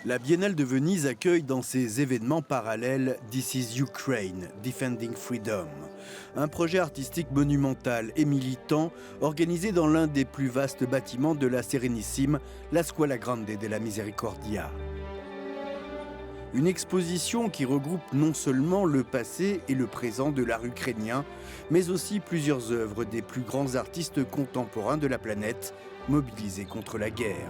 La Biennale de Venise accueille dans ses événements parallèles This is Ukraine, Defending Freedom, un projet artistique monumental et militant organisé dans l'un des plus vastes bâtiments de la Sérénissime, la Scuola Grande della Misericordia. Une exposition qui regroupe non seulement le passé et le présent de l'art ukrainien, mais aussi plusieurs œuvres des plus grands artistes contemporains de la planète, mobilisés contre la guerre.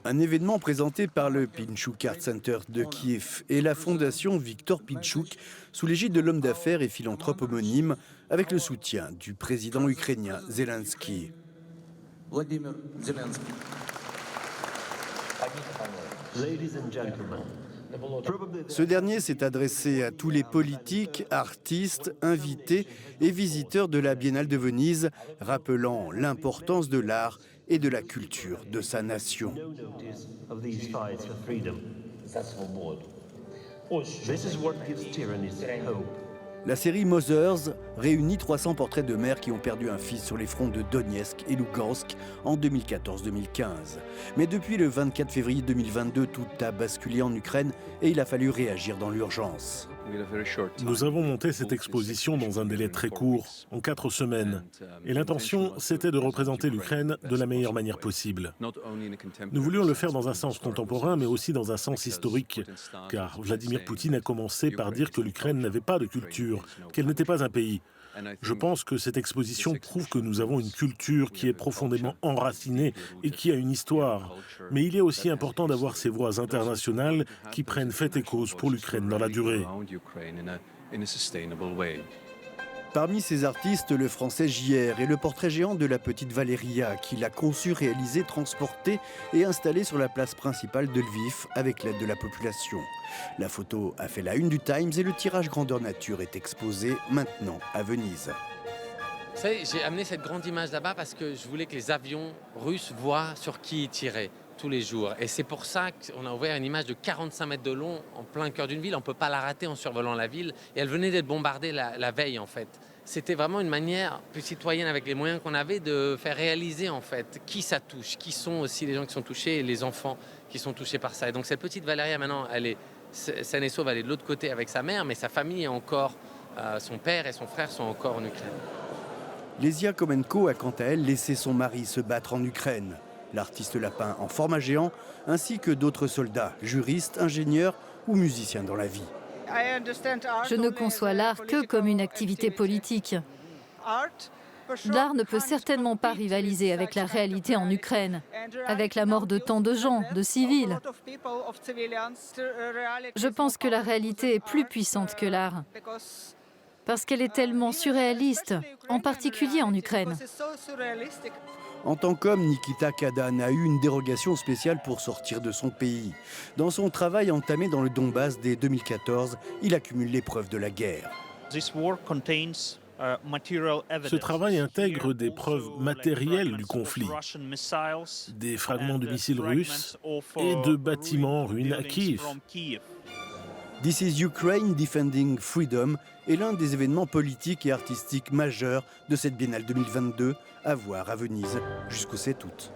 Un événement présenté par le Pinchuk Art Center de Kiev et la fondation Victor Pinchuk, sous l'égide de l'homme d'affaires et philanthrope homonyme, avec le soutien du président ukrainien Zelensky. Vladimir Zelensky. Ladies and gentlemen. Ce dernier s'est adressé à tous les politiques, artistes, invités et visiteurs de la Biennale de Venise, rappelant l'importance de l'art et de la culture de sa nation. La série Mothers réunit 300 portraits de mères qui ont perdu un fils sur les fronts de Donetsk et Lugansk en 2014-2015. Mais depuis le 24 février 2022, tout a basculé en Ukraine et il a fallu réagir dans l'urgence. Nous avons monté cette exposition dans un délai très court, en 4 semaines. Et l'intention, c'était de représenter l'Ukraine de la meilleure manière possible. Nous voulions le faire dans un sens contemporain, mais aussi dans un sens historique, car Vladimir Poutine a commencé par dire que l'Ukraine n'avait pas de culture, qu'elle n'était pas un pays. Je pense que cette exposition prouve que nous avons une culture qui est profondément enracinée et qui a une histoire. Mais il est aussi important d'avoir ces voix internationales qui prennent fait et cause pour l'Ukraine dans la durée. Parmi ces artistes, le français JR et le portrait géant de la petite Valéria, qu'il a conçu, réalisé, transporté et installé sur la place principale de Lviv avec l'aide de la population. La photo a fait la une du Times et le tirage grandeur nature est exposé maintenant à Venise. Vous savez, j'ai amené cette grande image là-bas parce que je voulais que les avions russes voient sur qui ils tiraient tous les jours. Et c'est pour ça qu'on a ouvert une image de 45 mètres de long en plein cœur d'une ville. On ne peut pas la rater en survolant la ville. Et elle venait d'être bombardée la veille, en fait. C'était vraiment une manière plus citoyenne, avec les moyens qu'on avait, de faire réaliser, en fait, qui ça touche, qui sont aussi les gens qui sont touchés et les enfants qui sont touchés par ça. Et donc cette petite Valéria, maintenant, elle est saine et sauve, elle est de l'autre côté avec sa mère, mais sa famille est encore, son père et son frère sont encore en Ukraine. Lesia Komenko a quant à elle laissé son mari se battre en Ukraine. L'artiste l'a peint en format géant, ainsi que d'autres soldats, juristes, ingénieurs ou musiciens dans la vie. Je ne conçois l'art que comme une activité politique. L'art ne peut certainement pas rivaliser avec la réalité en Ukraine, avec la mort de tant de gens, de civils. Je pense que la réalité est plus puissante que l'art, parce qu'elle est tellement surréaliste, en particulier en Ukraine. En tant qu'homme, Nikita Kadan a eu une dérogation spéciale pour sortir de son pays. Dans son travail entamé dans le Donbass dès 2014, il accumule les preuves de la guerre. Ce travail intègre des preuves matérielles du conflit, des fragments de missiles russes et de bâtiments en ruine à Kiev. This is Ukraine, Defending Freedom est l'un des événements politiques et artistiques majeurs de cette Biennale 2022 à voir à Venise jusqu'au 7 août.